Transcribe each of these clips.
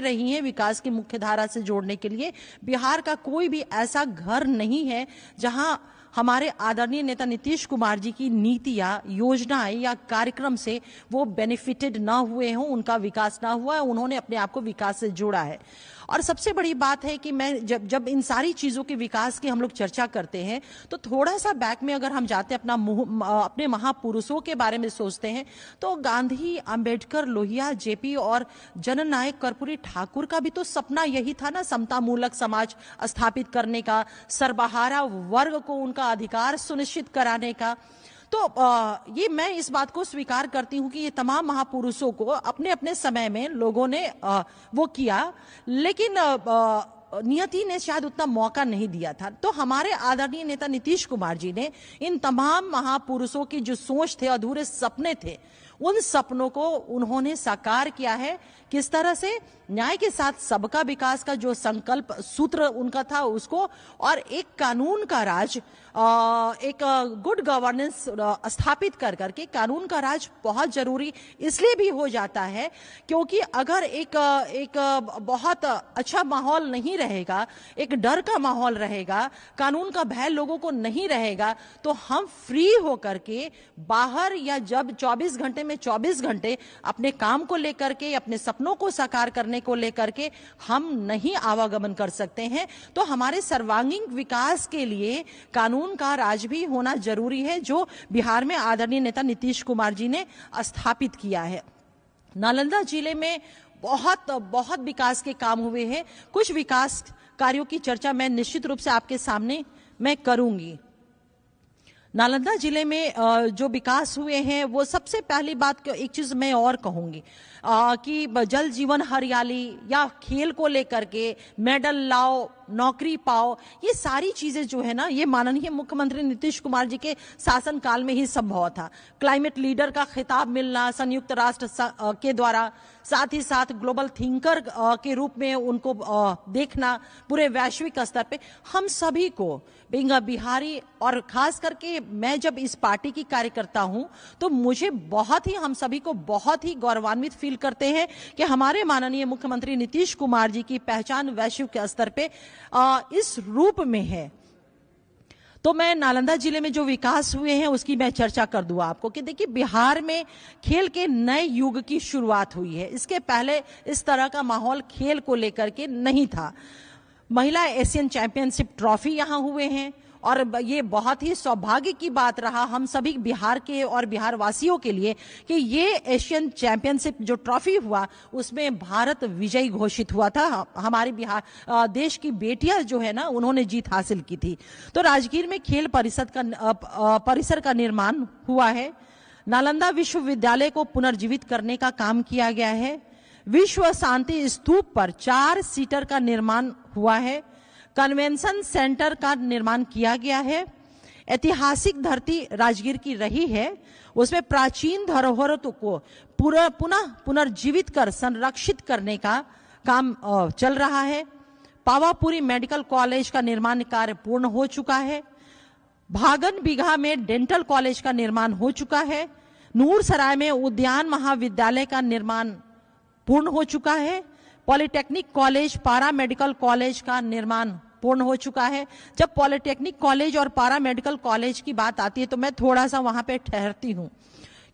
रही हैं विकास की मुख्य धारा से जोड़ने के लिए। बिहार का कोई भी ऐसा घर नहीं है जहां हमारे आदरणीय नेता नीतीश कुमार जी की नीतियां, योजनाएं या कार्यक्रम से वो बेनिफिटेड ना हुए हों, उनका विकास ना हुआ है, उन्होंने अपने आप को विकास से जोड़ा है। और सबसे बड़ी बात है कि मैं जब इन सारी चीजों के विकास की हम लोग चर्चा करते हैं तो थोड़ा सा बैक में अगर हम जाते हैं अपने महापुरुषों के बारे में सोचते हैं तो गांधी, अंबेडकर, लोहिया, जेपी और जननायक कर्पूरी ठाकुर का भी तो सपना यही था ना, समतामूलक समाज स्थापित करने का, सर्वहारा वर्ग को उनका अधिकार सुनिश्चित कराने का। तो ये मैं इस बात को स्वीकार करती हूं कि ये तमाम महापुरुषों को अपने अपने समय में लोगों ने वो किया, लेकिन नियति ने शायद उतना मौका नहीं दिया था। तो हमारे आदरणीय नेता नीतीश कुमार जी ने इन तमाम महापुरुषों की जो सोच थे, अधूरे सपने थे, उन सपनों को उन्होंने साकार किया है। किस तरह से? न्याय के साथ सबका विकास का जो संकल्प सूत्र उनका था उसको, और एक कानून का राज, एक गुड गवर्नेंस स्थापित कर करके। कानून का राज बहुत जरूरी इसलिए भी हो जाता है क्योंकि अगर एक बहुत अच्छा माहौल नहीं रहेगा, एक डर का माहौल रहेगा, कानून का भय लोगों को नहीं रहेगा, तो हम फ्री होकर के बाहर या जब 24 घंटे में 24 घंटे अपने काम को लेकर के, अपने सपनों को साकार करने को लेकर के हम नहीं आवागमन कर सकते हैं। तो हमारे सर्वांगीण विकास के लिए कानून का राज भी होना जरूरी है, जो बिहार में आदरणीय नेता नीतीश कुमार जी ने स्थापित किया है। नालंदा जिले में बहुत विकास के काम हुए हैं। कुछ विकास कार्यों की चर्चा मैं निश्चित रूप से आपके सामने मैं करूंगी। नालंदा जिले में जो विकास हुए हैं, वो सबसे पहली बात एक चीज मैं और कहूंगी कि जल जीवन हरियाली या खेल को लेकर के मेडल लाओ, नौकरी पाओ, ये सारी चीजें जो है ना, ये माननीय मुख्यमंत्री नीतीश कुमार जी के शासन काल में ही संभव था। क्लाइमेट लीडर का खिताब मिलना संयुक्त राष्ट्र के द्वारा, साथ ही साथ ग्लोबल थिंकर के रूप में उनको देखना पूरे वैश्विक स्तर पे, हम सभी को बिहारी, और खास करके मैं जब इस पार्टी की कार्यकर्ता हूं तो मुझे हम सभी को बहुत ही गौरवान्वित फील करते हैं कि हमारे माननीय मुख्यमंत्री नीतीश कुमार जी की पहचान वैश्विक स्तर पे इस रूप में है। तो मैं नालंदा जिले में जो विकास हुए हैं उसकी मैं चर्चा कर दूं आपको कि देखिए, बिहार में खेल के नए युग की शुरुआत हुई है। इसके पहले इस तरह का माहौल खेल को लेकर के नहीं था। महिला एशियन चैंपियनशिप ट्रॉफी यहां हुए हैं और ये बहुत ही सौभाग्य की बात रहा हम सभी बिहार के और बिहार वासियों के लिए कि ये एशियन चैंपियनशिप जो ट्रॉफी हुआ उसमें भारत विजयी घोषित हुआ था। हमारे बिहार देश की बेटियां जो है ना, उन्होंने जीत हासिल की थी। तो राजगीर में खेल परिसर का निर्माण हुआ है। नालंदा विश्वविद्यालय को पुनर्जीवित करने का काम किया गया है। विश्व शांति स्तूप पर 4 सीटर का निर्माण हुआ है। कन्वेंशन सेंटर का निर्माण किया गया है। ऐतिहासिक धरती राजगीर की रही है, उसमें प्राचीन धरोहरों को पुनः पुनर्जीवित कर संरक्षित करने का काम चल रहा है। पावापुरी मेडिकल कॉलेज का निर्माण कार्य पूर्ण हो चुका है। भागन बिघा में डेंटल कॉलेज का निर्माण हो चुका है। नूरसराय में उद्यान महाविद्यालय का निर्माण पूर्ण हो चुका है। पॉलिटेक्निक कॉलेज, पारा मेडिकल कॉलेज का निर्माण पूर्ण हो चुका है। जब पॉलिटेक्निक कॉलेज और पारा मेडिकल कॉलेज की बात आती है तो मैं थोड़ा सा वहां पे ठहरती हूं,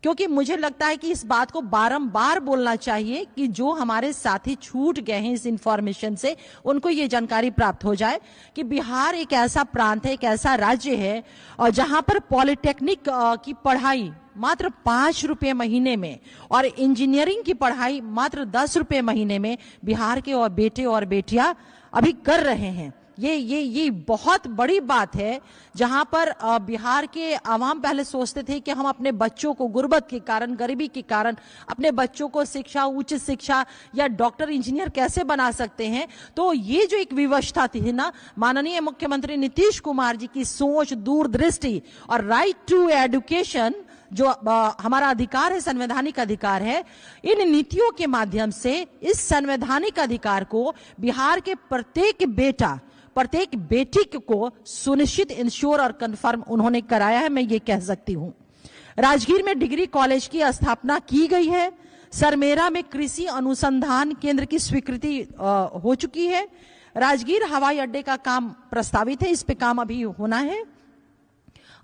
क्योंकि मुझे लगता है कि इस बात को बारंबार बोलना चाहिए कि जो हमारे साथी छूट गए हैं इस इंफॉर्मेशन से, उनको ये जानकारी प्राप्त हो जाए कि बिहार एक ऐसा प्रांत है, एक ऐसा राज्य है और जहां पर पॉलिटेक्निक की पढ़ाई मात्र 5 रुपए महीने में और इंजीनियरिंग की पढ़ाई मात्र 10 रुपए महीने में बिहार के और बेटे और बेटियां अभी कर रहे हैं। ये बहुत बड़ी बात है, जहां पर बिहार के आवाम पहले सोचते थे कि हम अपने बच्चों को गुर्बत के कारण, गरीबी के कारण अपने बच्चों को शिक्षा, उच्च शिक्षा या डॉक्टर, इंजीनियर कैसे बना सकते हैं। तो ये जो एक विवशता थी ना, माननीय मुख्यमंत्री नीतीश कुमार जी की सोच, दूरदृष्टि और राइट टू एजुकेशन जो हमारा अधिकार है, संवैधानिक अधिकार है, इन नीतियों के माध्यम से इस संवैधानिक अधिकार को बिहार के प्रत्येक बेटा, प्रत्येक बेटी को सुनिश्चित, इंश्योर और कंफर्म उन्होंने कराया है, मैं ये कह सकती हूं। राजगीर में डिग्री कॉलेज की स्थापना की गई है। सरमेरा में कृषि अनुसंधान केंद्र की स्वीकृति हो चुकी है। राजगीर हवाई अड्डे का काम प्रस्तावित है, इस पे काम अभी होना है।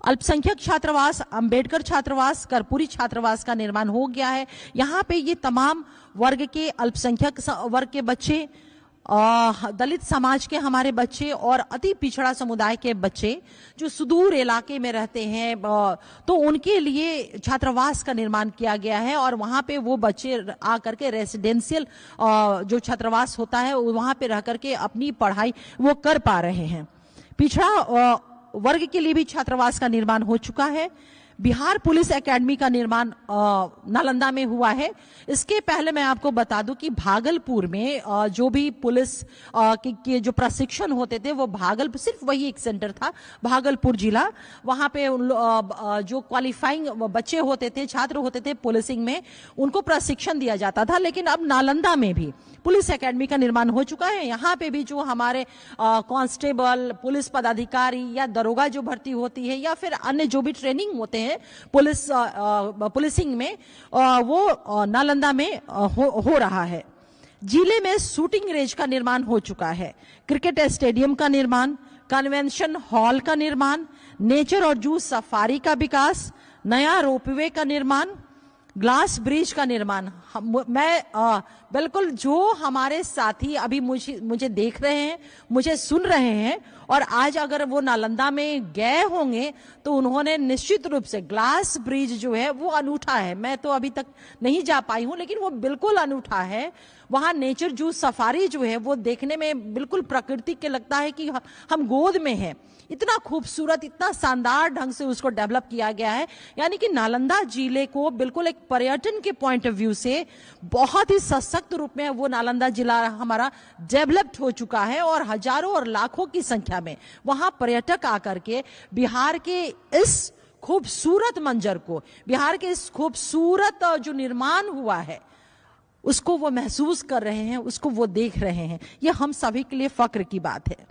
अल्पसंख्यक छात्रावास, अंबेडकर छात्रावास, कर्पूरी छात्रावास का निर्माण हो गया है। यहाँ पे ये तमाम वर्ग के, अल्पसंख्यक वर्ग के बच्चे, दलित समाज के हमारे बच्चे और अति पिछड़ा समुदाय के बच्चे जो सुदूर इलाके में रहते हैं, तो उनके लिए छात्रावास का निर्माण किया गया है और वहाँ पे वो बच्चे आकर के रेसिडेंशियल जो छात्रावास होता है वहाँ पे रह करके अपनी पढ़ाई वो कर पा रहे हैं। पिछड़ा वर्ग के लिए भी छात्रावास का निर्माण हो चुका है। बिहार पुलिस एकेडमी का निर्माण नालंदा में हुआ है। इसके पहले मैं आपको बता दूं कि भागलपुर में जो भी पुलिस के जो प्रशिक्षण होते थे वो भागलपुर, सिर्फ वही एक सेंटर था, भागलपुर जिला। वहां पे जो क्वालिफाइंग बच्चे होते थे, छात्र होते थे पुलिसिंग में, उनको प्रशिक्षण दिया जाता था। लेकिन अब नालंदा में भी पुलिस एकेडमी का निर्माण हो चुका है। यहाँ पे भी जो हमारे कांस्टेबल, पुलिस पदाधिकारी या दरोगा जो भर्ती होती है या फिर अन्य जो भी ट्रेनिंग होते हैं पुलिसिंग में, वो नालंदा में हो रहा है। जिले में शूटिंग रेंज का निर्माण हो चुका है। क्रिकेट स्टेडियम का निर्माण, कन्वेंशन हॉल का निर्माण, नेचर और जू सफारी का विकास, नया रोपवे का निर्माण, ग्लास ब्रिज का निर्माण। मैं बिल्कुल जो हमारे साथी अभी मुझे देख रहे हैं, मुझे सुन रहे हैं और आज अगर वो नालंदा में गए होंगे तो उन्होंने निश्चित रूप से ग्लास ब्रिज जो है वो अनूठा है। मैं तो अभी तक नहीं जा पाई हूं लेकिन वो बिल्कुल अनूठा है। वहां नेचर जू सफारी जो है वो देखने में बिल्कुल प्रकृति के लगता है कि हम गोद में हैं। इतना खूबसूरत, इतना शानदार ढंग से उसको डेवलप किया गया है। यानी कि नालंदा जिले को बिल्कुल एक पर्यटन के पॉइंट ऑफ व्यू से बहुत ही सशक्त रूप में वो नालंदा जिला हमारा डेवलप्ड हो चुका है और हजारों और लाखों की संख्या में वहां पर्यटक आकर के बिहार के इस खूबसूरत मंजर को, बिहार के इस खूबसूरत जो निर्माण हुआ है उसको वो महसूस कर रहे हैं, उसको वो देख रहे हैं। ये हम सभी के लिए फक्र की बात है।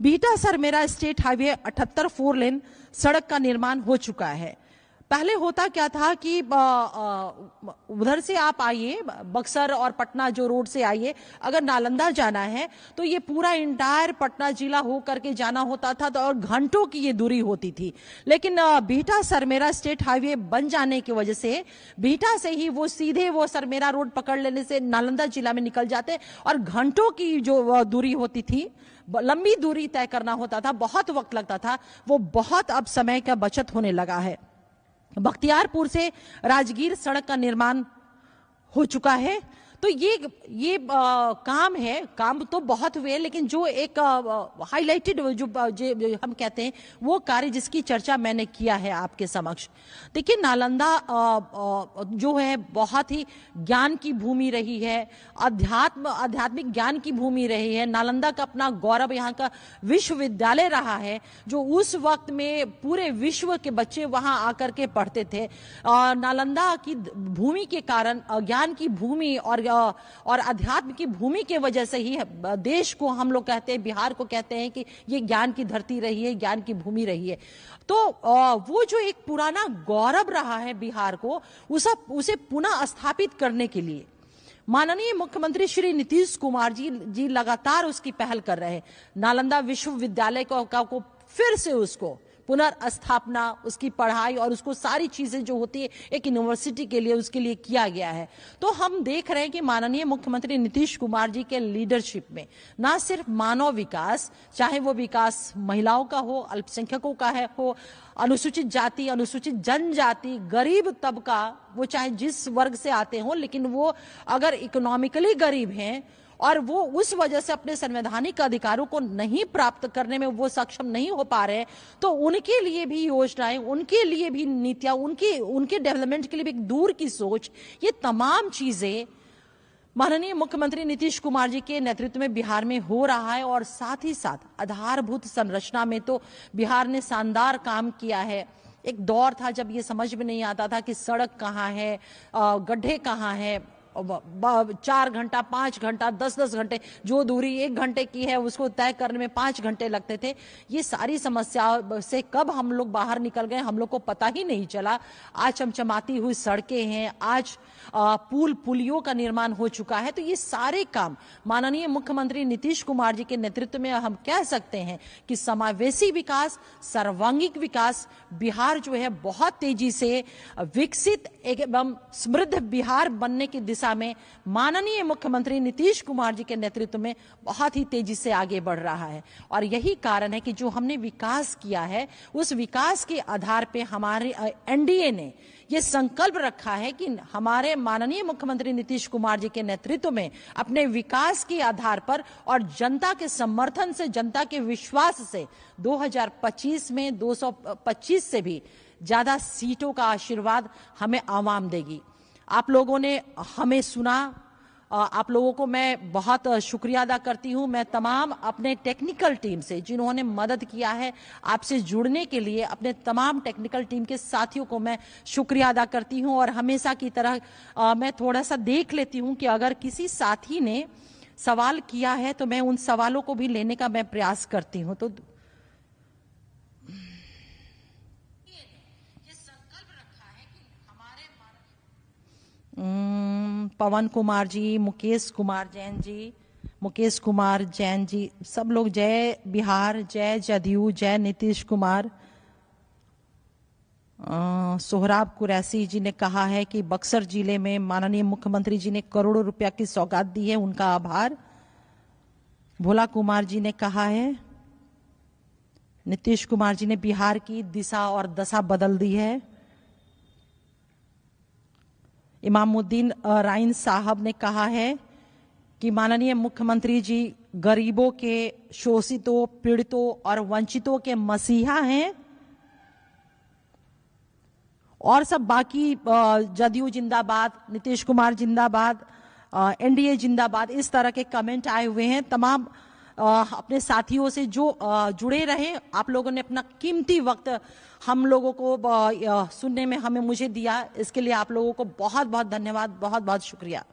बिहटा सरमेरा स्टेट हाईवे 78 4 लेन सड़क का निर्माण हो चुका है। पहले होता क्या था कि उधर से आप आइए, बक्सर और पटना जो रोड से आइए, अगर नालंदा जाना है तो ये पूरा इंटायर पटना जिला हो करके जाना होता था और घंटों की ये दूरी होती थी। लेकिन बिहटा सरमेरा स्टेट हाईवे बन जाने की वजह से बिहटा से ही वो सीधे वो सरमेरा रोड पकड़ लेने से नालंदा जिला में निकल जाते और घंटों की जो दूरी होती थी, लंबी दूरी तय करना होता था, बहुत वक्त लगता था, वो बहुत अब समय का बचत होने लगा है। बख्तियारपुर से राजगीर सड़क का निर्माण हो चुका है। तो ये काम है, काम तो बहुत हुए लेकिन जो एक हाईलाइटेड जो हम कहते हैं वो कार्य जिसकी चर्चा मैंने किया है आपके समक्ष। देखिए नालंदा जो है बहुत ही ज्ञान की भूमि रही है, आध्यात्मिक ज्ञान की भूमि रही है। नालंदा का अपना गौरव, यहाँ का विश्वविद्यालय रहा है जो उस वक्त में पूरे विश्व के बच्चे वहां आकर के पढ़ते थे। नालंदा की भूमि के कारण, ज्ञान की भूमि और अध्यात्म की भूमि के वजह से ही देश को हम लोग कहते हैं, बिहार को कहते हैं कि ये ज्ञान की धरती रही है, ज्ञान की भूमि रही है। तो वो जो एक पुराना गौरव रहा है बिहार को, उसे पुनः स्थापित करने के लिए माननीय मुख्यमंत्री श्री नीतीश कुमार जी लगातार उसकी पहल कर रहे हैं। नालंदा विश्वविद्यालय को फिर से उसको पुनर्स्थापना, उसकी पढ़ाई और उसको सारी चीजें जो होती है एक यूनिवर्सिटी के लिए, उसके लिए किया गया है। तो हम देख रहे हैं कि माननीय मुख्यमंत्री नीतीश कुमार जी के लीडरशिप में ना सिर्फ मानव विकास, चाहे वो विकास महिलाओं का हो, अल्पसंख्यकों का हो, अनुसूचित जाति, अनुसूचित जनजाति, गरीब तबका, वो चाहे जिस वर्ग से आते हो, लेकिन वो अगर इकोनॉमिकली गरीब हैं और वो उस वजह से अपने संवैधानिक अधिकारों को नहीं प्राप्त करने में वो सक्षम नहीं हो पा रहे, तो उनके लिए भी योजनाएं, उनके लिए भी नीतियां, उनके डेवलपमेंट के लिए भी एक दूर की सोच, ये तमाम चीजें माननीय मुख्यमंत्री नीतीश कुमार जी के नेतृत्व में बिहार में हो रहा है। और साथ ही साथ आधारभूत संरचना में तो बिहार ने शानदार काम किया है। एक दौर था जब ये समझ में नहीं आता था कि सड़क कहाँ है, गड्ढे कहाँ है, 4 घंटा, 5 घंटा, 10-10 घंटे, जो दूरी 1 घंटे की है उसको तय करने में 5 घंटे लगते थे। ये सारी समस्या से कब हम लोग बाहर निकल गए हम लोग को पता ही नहीं चला। आज चमचमाती हुई सड़कें हैं, आज पुलियों का निर्माण हो चुका है। तो ये सारे काम माननीय मुख्यमंत्री नीतीश कुमार जी के नेतृत्व में हम कह सकते हैं कि समावेशी विकास, सर्वांगीण विकास, बिहार जो है बहुत तेजी से विकसित एवं समृद्ध बिहार बनने की दिशा में माननीय मुख्यमंत्री नीतीश कुमार जी के नेतृत्व में बहुत ही तेजी से आगे बढ़ रहा है। और यही कारण है कि जो हमने विकास किया है उस विकास के आधार पे हमारे एनडीए ने ये संकल्प रखा है कि हमारे माननीय मुख्यमंत्री नीतीश कुमार जी के नेतृत्व में अपने विकास के आधार पर और जनता के समर्थन से, जनता के विश्वास से 2025 में 225 से भी ज्यादा सीटों का आशीर्वाद हमें आवाम देगी। आप लोगों ने हमें सुना, आप लोगों को मैं बहुत शुक्रिया अदा करती हूं। मैं तमाम अपने टेक्निकल टीम से जिन्होंने मदद किया है आपसे जुड़ने के लिए, अपने तमाम टेक्निकल टीम के साथियों को मैं शुक्रिया अदा करती हूं। और हमेशा की तरह मैं थोड़ा सा देख लेती हूं कि अगर किसी साथी ने सवाल किया है तो मैं उन सवालों को भी लेने का मैं प्रयास करती हूं। तो पवन कुमार जी, मुकेश कुमार जैन जी, सब लोग जय बिहार, जय जदयू, जय नीतीश कुमार। सोहराब कुरैशी जी ने कहा है कि बक्सर जिले में माननीय मुख्यमंत्री जी ने करोड़ों रुपया की सौगात दी है, उनका आभार। भोला कुमार जी ने कहा है नीतीश कुमार जी ने बिहार की दिशा और दशा बदल दी है। इमामुद्दीन राइन साहब ने कहा है कि माननीय मुख्यमंत्री जी गरीबों के, शोषितों, पीड़ितों और वंचितों के मसीहा हैं। और सब बाकी जदयू जिंदाबाद, नीतीश कुमार जिंदाबाद, एनडीए जिंदाबाद, इस तरह के कमेंट आए हुए हैं। तमाम अपने साथियों से जो जुड़े रहे, आप लोगों ने अपना कीमती वक्त हम लोगों को सुनने में मुझे दिया, इसके लिए आप लोगों को बहुत बहुत धन्यवाद, बहुत बहुत शुक्रिया।